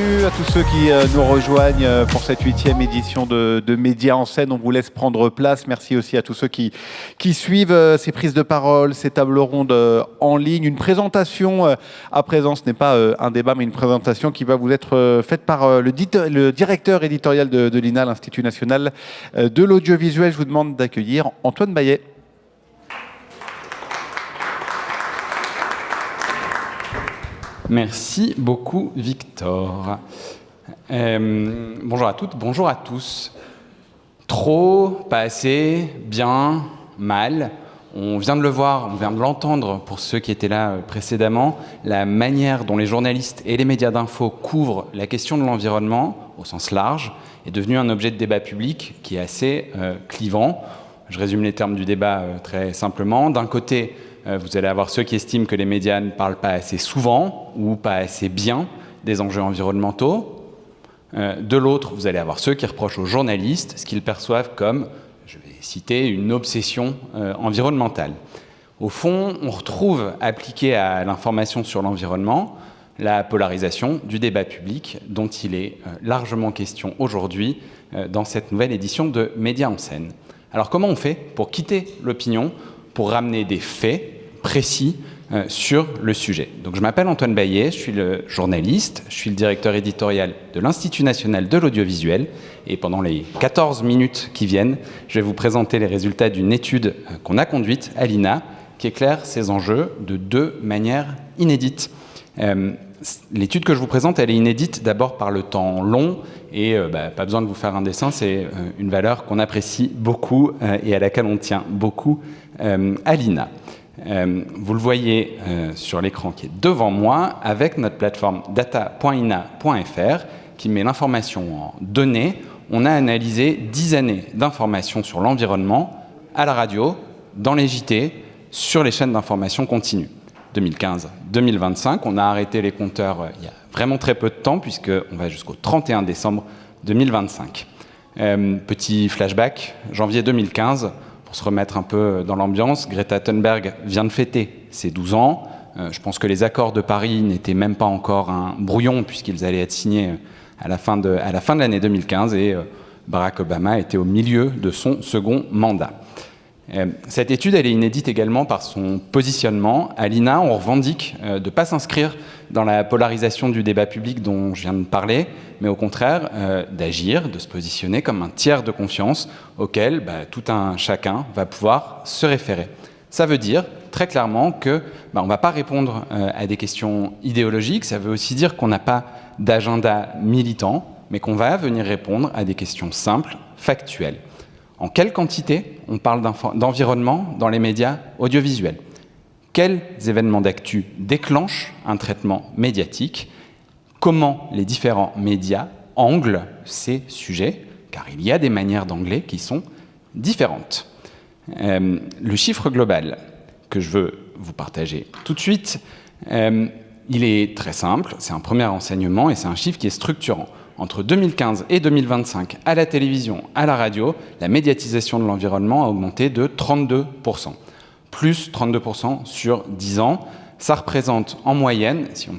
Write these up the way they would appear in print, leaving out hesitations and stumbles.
bienvenue à tous ceux qui nous rejoignent pour cette 8e édition de Médias en scène. On vous laisse prendre place. Merci aussi à tous ceux qui suivent ces prises de parole, ces tables rondes en ligne. Une présentation à présent, ce n'est pas un débat, mais une présentation qui va vous être faite par le directeur éditorial de l'INA, l'Institut national de l'audiovisuel. Je vous demande d'accueillir Antoine Bayet. Merci beaucoup, Victor. Bonjour à toutes, bonjour à tous. Trop, pas assez, bien, mal. On vient de le voir, on vient de l'entendre pour ceux qui étaient là précédemment. La manière dont les journalistes et les médias d'info couvrent la question de l'environnement, au sens large, est devenue un objet de débat public qui est assez clivant. Je résume les termes du débat très simplement. D'un côté, vous allez avoir ceux qui estiment que les médias ne parlent pas assez souvent ou pas assez bien des enjeux environnementaux. De l'autre, vous allez avoir ceux qui reprochent aux journalistes ce qu'ils perçoivent comme, je vais citer, une obsession environnementale. Au fond, on retrouve appliqué à l'information sur l'environnement la polarisation du débat public dont il est largement question aujourd'hui dans cette nouvelle édition de Médias en scène. Alors comment on fait pour quitter l'opinion, pour ramener des faits précis sur le sujet? Donc je m'appelle Antoine Bayet, je suis le journaliste, je suis le directeur éditorial de l'Institut national de l'audiovisuel et pendant les 14 minutes qui viennent, je vais vous présenter les résultats d'une étude qu'on a conduite à l'INA qui éclaire ces enjeux de deux manières inédites. L'étude que je vous présente, elle est inédite d'abord par le temps long et pas besoin de vous faire un dessin, c'est une valeur qu'on apprécie beaucoup et à laquelle on tient beaucoup à l'INA. Vous le voyez sur l'écran qui est devant moi avec notre plateforme data.ina.fr qui met l'information en données. On a analysé 10 années d'informations sur l'environnement à la radio, dans les JT, sur les chaînes d'information continue. 2015-2025, on a arrêté les compteurs il y a vraiment très peu de temps puisqu'on va jusqu'au 31 décembre 2025. Petit flashback, janvier 2015, pour se remettre un peu dans l'ambiance, Greta Thunberg vient de fêter ses 12 ans. Je pense que les accords de Paris n'étaient même pas encore un brouillon puisqu'ils allaient être signés à la fin de l'année 2015 et Barack Obama était au milieu de son second mandat. Cette étude, elle est inédite également par son positionnement. À l'INA, on revendique de ne pas s'inscrire dans la polarisation du débat public dont je viens de parler, mais au contraire d'agir, de se positionner comme un tiers de confiance auquel tout un chacun va pouvoir se référer. Ça veut dire très clairement que on ne va pas répondre à des questions idéologiques, ça veut aussi dire qu'on n'a pas d'agenda militant, mais qu'on va venir répondre à des questions simples, factuelles. En quelle quantité on parle d'environnement dans les médias audiovisuels? Quels événements d'actu déclenchent un traitement médiatique? Comment les différents médias anglent ces sujets? Car il y a des manières d'angler qui sont différentes. Le chiffre global que je veux vous partager tout de suite, il est très simple, c'est un premier enseignement et c'est un chiffre qui est structurant. Entre 2015 et 2025, à la télévision, à la radio, la médiatisation de l'environnement a augmenté de 32%. Plus 32% sur 10 ans. Ça représente en moyenne, si on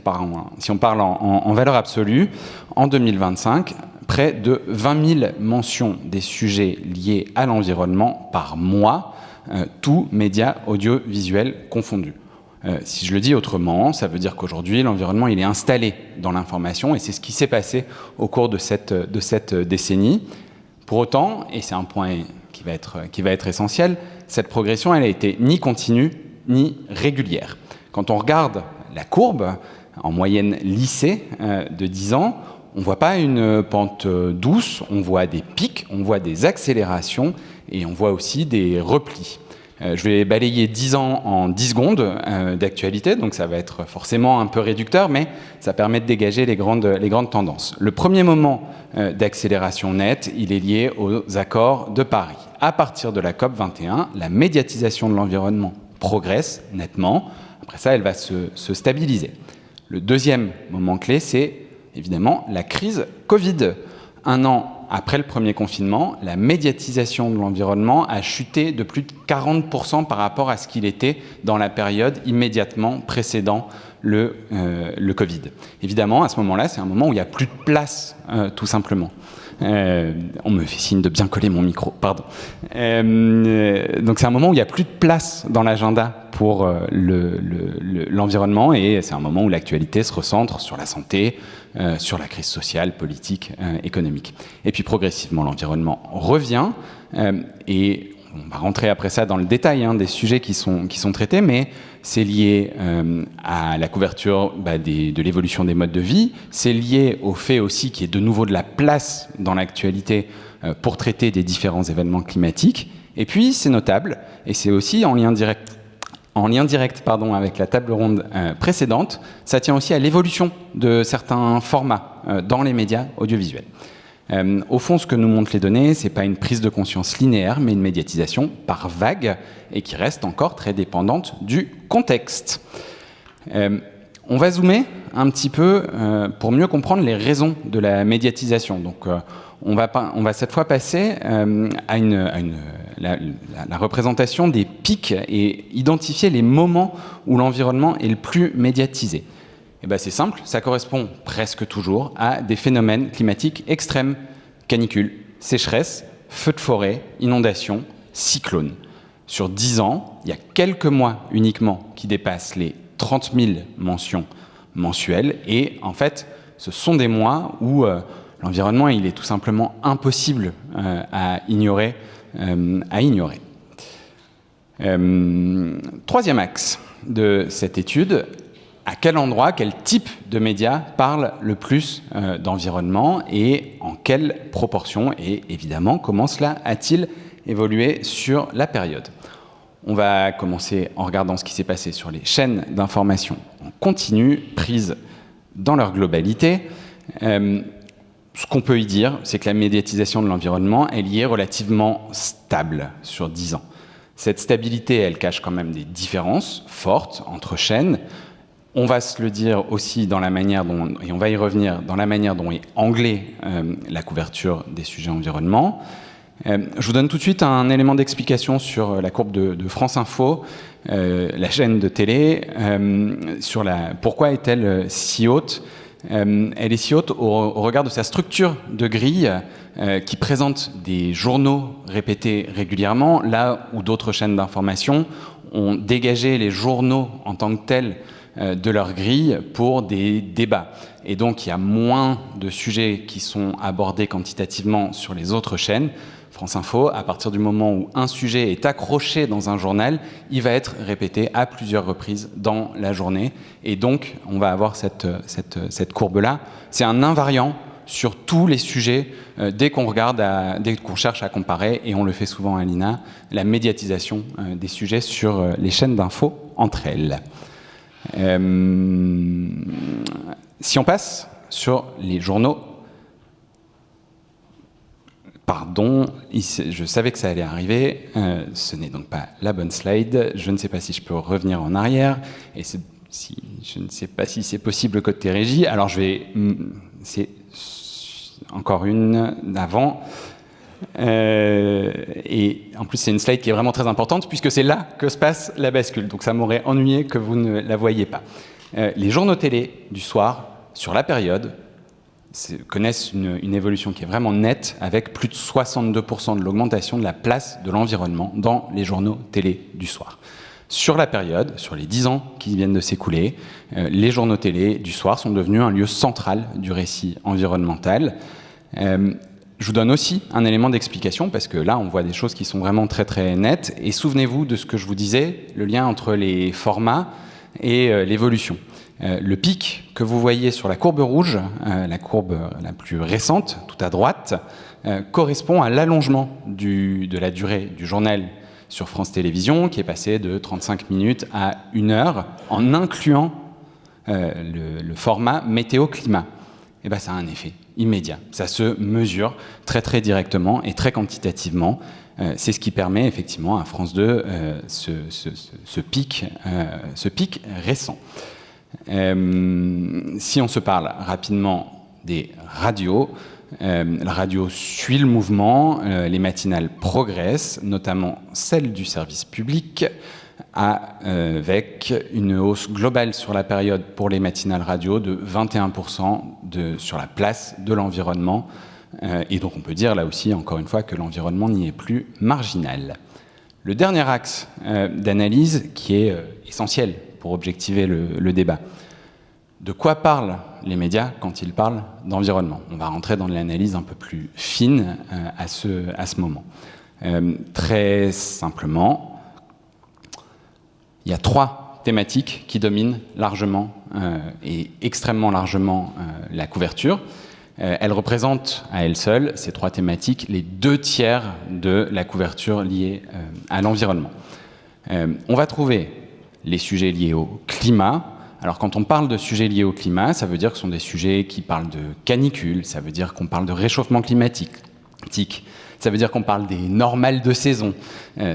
parle en valeur absolue, en 2025, près de 20 000 mentions des sujets liés à l'environnement par mois, tous médias audiovisuels confondus. Si je le dis autrement, ça veut dire qu'aujourd'hui, l'environnement il est installé dans l'information et c'est ce qui s'est passé au cours de cette décennie. Pour autant, et c'est un point qui va être essentiel, cette progression elle a été ni continue ni régulière. Quand on regarde la courbe, en moyenne lissée de 10 ans, on ne voit pas une pente douce, on voit des pics, on voit des accélérations et on voit aussi des replis. Je vais balayer 10 ans en 10 secondes d'actualité, donc ça va être forcément un peu réducteur, mais ça permet de dégager les grandes tendances. Le premier moment d'accélération nette, il est lié aux accords de Paris. À partir de la COP21, la médiatisation de l'environnement progresse nettement. Après ça, elle va se stabiliser. Le deuxième moment clé, c'est évidemment la crise Covid. Un an après le premier confinement, la médiatisation de l'environnement a chuté de plus de 40% par rapport à ce qu'il était dans la période immédiatement précédant le Covid. Évidemment, à ce moment-là, c'est un moment où il n'y a plus de place, tout simplement. On me fait signe de bien coller mon micro, pardon. Donc c'est un moment où il n'y a plus de place dans l'agenda pour l'environnement, et c'est un moment où l'actualité se recentre sur la santé, sur la crise sociale, politique, économique. Et puis progressivement, l'environnement revient, et on va rentrer après ça dans le détail des sujets qui sont traités, mais c'est lié à la couverture de l'évolution des modes de vie, c'est lié au fait aussi qu'il y ait de nouveau de la place dans l'actualité pour traiter des différents événements climatiques, et puis c'est notable, et c'est aussi en lien direct avec la table ronde précédente, ça tient aussi à l'évolution de certains formats dans les médias audiovisuels. Au fond, ce que nous montrent les données, c'est pas une prise de conscience linéaire, mais une médiatisation par vagues et qui reste encore très dépendante du contexte. On va zoomer un petit peu pour mieux comprendre les raisons de la médiatisation. Donc, on va cette fois passer à la représentation des pics et identifier les moments où l'environnement est le plus médiatisé. Et ben c'est simple, ça correspond presque toujours à des phénomènes climatiques extrêmes, canicule, sécheresse, feux de forêt, inondations, cyclones. Sur 10 ans, il y a quelques mois uniquement qui dépassent les 30 000 mentions mensuelles, et en fait, ce sont des mois où l'environnement il est tout simplement impossible à ignorer. Troisième axe de cette étude, à quel endroit, quel type de médias parle le plus d'environnement et en quelle proportion, et évidemment comment cela a-t-il évolué sur la période. On va commencer en regardant ce qui s'est passé sur les chaînes d'information en continu, prises dans leur globalité. Ce qu'on peut y dire, c'est que la médiatisation de l'environnement, elle y est relativement stable sur 10 ans. Cette stabilité, elle cache quand même des différences fortes entre chaînes. On va se le dire aussi dans la manière dont, et on va y revenir, dans la manière dont est anglais la couverture des sujets environnement. Je vous donne tout de suite un élément d'explication sur la courbe de France Info, la chaîne de télé, sur pourquoi est-elle si haute. Elle est si haute au regard de sa structure de grille qui présente des journaux répétés régulièrement, là où d'autres chaînes d'information ont dégagé les journaux en tant que tels de leur grille pour des débats. Et donc il y a moins de sujets qui sont abordés quantitativement sur les autres chaînes. France Info, à partir du moment où un sujet est accroché dans un journal, il va être répété à plusieurs reprises dans la journée. Et donc, on va avoir cette courbe-là. C'est un invariant sur tous les sujets dès qu'on cherche à comparer, et on le fait souvent à l'INA, la médiatisation des sujets sur les chaînes d'infos entre elles. Si on passe sur les journaux, pardon, je savais que ça allait arriver, ce n'est donc pas la bonne slide, je ne sais pas si je peux revenir en arrière, et je ne sais pas si c'est possible côté régie, alors c'est encore une d'avant, et en plus c'est une slide qui est vraiment très importante, puisque c'est là que se passe la bascule, donc ça m'aurait ennuyé que vous ne la voyiez pas. Les journaux télé du soir, sur la période, connaissent une évolution qui est vraiment nette, avec plus de 62% de l'augmentation de la place de l'environnement dans les journaux télé du soir. Sur la période, sur les 10 ans qui viennent de s'écouler, les journaux télé du soir sont devenus un lieu central du récit environnemental. Je vous donne aussi un élément d'explication, parce que là, on voit des choses qui sont vraiment très très nettes. Et souvenez-vous de ce que je vous disais, le lien entre les formats et l'évolution. Le pic que vous voyez sur la courbe rouge, la courbe la plus récente, tout à droite, correspond à l'allongement de la durée du journal sur France Télévisions, qui est passé de 35 minutes à 1 heure, en incluant le format météo-climat. Et ben, ça a un effet immédiat. Ça se mesure très très directement et très quantitativement. C'est ce qui permet effectivement à France 2 ce pic récent. Si on se parle rapidement des radios, la radio suit le mouvement, les matinales progressent, notamment celle du service public, avec une hausse globale sur la période pour les matinales radio de 21% sur la place de l'environnement. Et donc on peut dire là aussi, encore une fois, que l'environnement n'y est plus marginal. Le dernier axe d'analyse qui est essentiel pour objectiver le débat. De quoi parlent les médias quand ils parlent d'environnement? On va rentrer dans l'analyse un peu plus fine à ce moment. Très simplement, il y a 3 thématiques qui dominent largement et extrêmement largement la couverture. Elles représentent à elles seules, ces 3 thématiques, les 2/3 de la couverture liée à l'environnement. On va trouver les sujets liés au climat. Alors quand on parle de sujets liés au climat, ça veut dire que ce sont des sujets qui parlent de canicule, ça veut dire qu'on parle de réchauffement climatique, ça veut dire qu'on parle des normales de saison,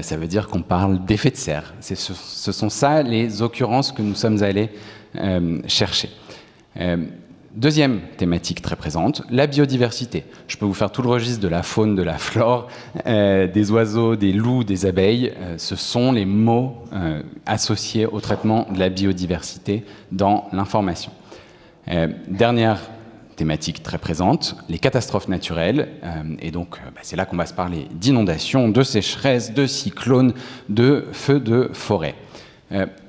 ça veut dire qu'on parle d'effet de serre. Ce sont ça les occurrences que nous sommes allés chercher. Deuxième thématique très présente, la biodiversité. Je peux vous faire tout le registre de la faune, de la flore, des oiseaux, des loups, des abeilles. Ce sont les mots associés au traitement de la biodiversité dans l'information. Dernière thématique très présente, les catastrophes naturelles. Et donc, c'est là qu'on va se parler d'inondations, de sécheresses, de cyclones, de feux de forêt.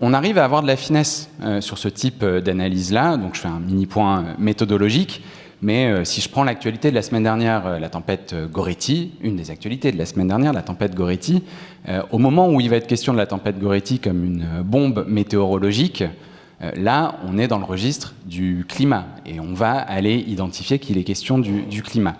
On arrive à avoir de la finesse sur ce type d'analyse-là, donc je fais un mini point méthodologique, mais si je prends l'actualité de la semaine dernière, la tempête Goretti, une des actualités de la semaine dernière, la tempête Goretti, au moment où il va être question de la tempête Goretti comme une bombe météorologique, là on est dans le registre du climat et on va aller identifier qu'il est question du climat.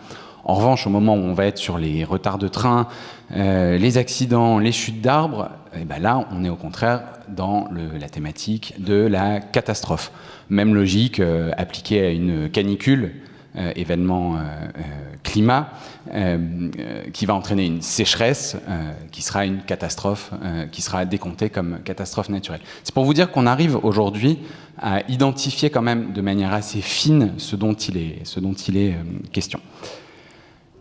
En revanche, au moment où on va être sur les retards de train, les accidents, les chutes d'arbres, et ben là, on est au contraire dans la thématique de la catastrophe. Même logique appliquée à une canicule, événement climat, qui va entraîner une sécheresse, qui sera une catastrophe, qui sera décomptée comme catastrophe naturelle. C'est pour vous dire qu'on arrive aujourd'hui à identifier quand même de manière assez fine ce dont il est question.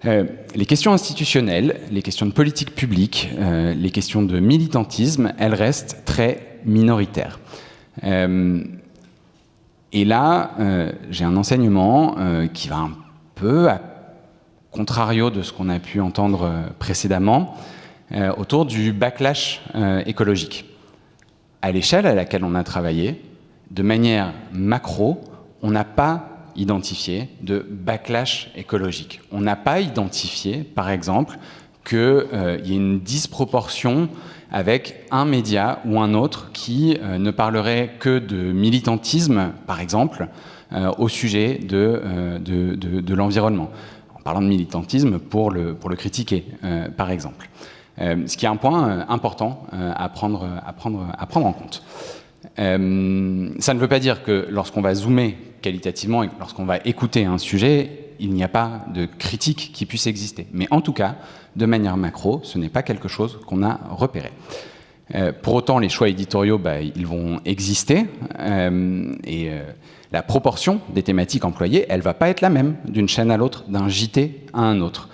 Les questions institutionnelles, les questions de politique publique, les questions de militantisme, elles restent très minoritaires. Et là, j'ai un enseignement qui va un peu à contrario de ce qu'on a pu entendre précédemment, autour du backlash écologique. À l'échelle à laquelle on a travaillé, de manière macro, on n'a pas identifié de backlash écologique. On n'a pas identifié, par exemple, qu'il y ait une disproportion avec un média ou un autre qui ne parlerait que de militantisme, par exemple, au sujet de l'environnement. En parlant de militantisme pour le critiquer, par exemple. Ce qui est un point important à prendre en compte. Ça ne veut pas dire que lorsqu'on va zoomer qualitativement et lorsqu'on va écouter un sujet, il n'y a pas de critique qui puisse exister. Mais en tout cas, de manière macro, ce n'est pas quelque chose qu'on a repéré. Pour autant, les choix éditoriaux, ils vont exister. La proportion des thématiques employées, elle ne va pas être la même d'une chaîne à l'autre, d'un JT à un autre.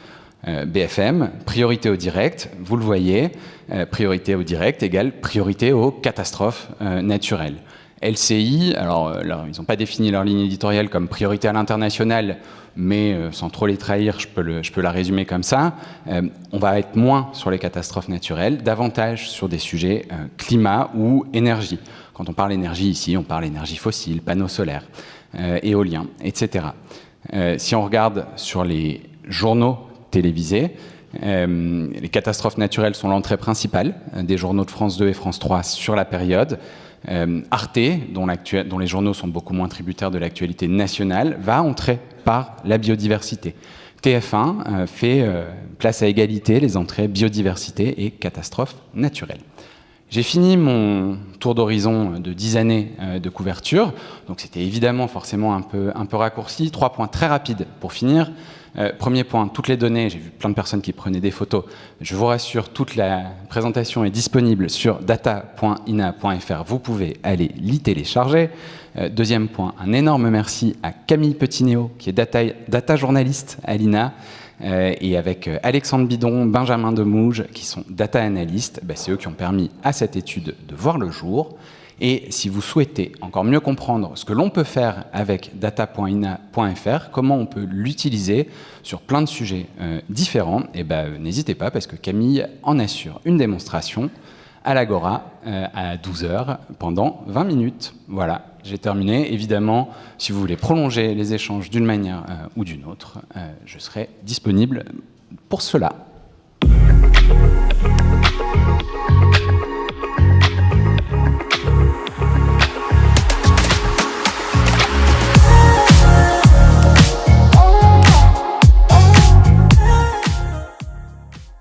BFM, priorité au direct, vous le voyez, priorité au direct égale priorité aux catastrophes naturelles. LCI, alors ils n'ont pas défini leur ligne éditoriale comme priorité à l'international, mais sans trop les trahir, je peux la résumer comme ça. On va être moins sur les catastrophes naturelles, davantage sur des sujets climat ou énergie. Quand on parle énergie ici, on parle énergie fossile, panneaux solaires, éoliens, etc. Si on regarde sur les journaux télévisés, les catastrophes naturelles sont l'entrée principale des journaux de France 2 et France 3 sur la période. Arte, dont les journaux sont beaucoup moins tributaires de l'actualité nationale, va entrer par la biodiversité. TF1 fait place à égalité les entrées biodiversité et catastrophes naturelles. J'ai fini mon tour d'horizon de 10 années de couverture, donc c'était évidemment forcément un peu raccourci. 3 points très rapides pour finir. Premier point, toutes les données, j'ai vu plein de personnes qui prenaient des photos. Je vous rassure, toute la présentation est disponible sur data.ina.fr. Vous pouvez aller l'y télécharger. Deuxième point, un énorme merci à Camille Petinéo, qui est data journaliste à l'INA, et avec Alexandre Bidon, Benjamin Demouge, qui sont data analystes. C'est eux qui ont permis à cette étude de voir le jour. Et si vous souhaitez encore mieux comprendre ce que l'on peut faire avec data.ina.fr, comment on peut l'utiliser sur plein de sujets différents, n'hésitez pas, parce que Camille en assure une démonstration à l'Agora à 12h pendant 20 minutes. Voilà, j'ai terminé. Évidemment, si vous voulez prolonger les échanges d'une manière ou d'une autre, je serai disponible pour cela.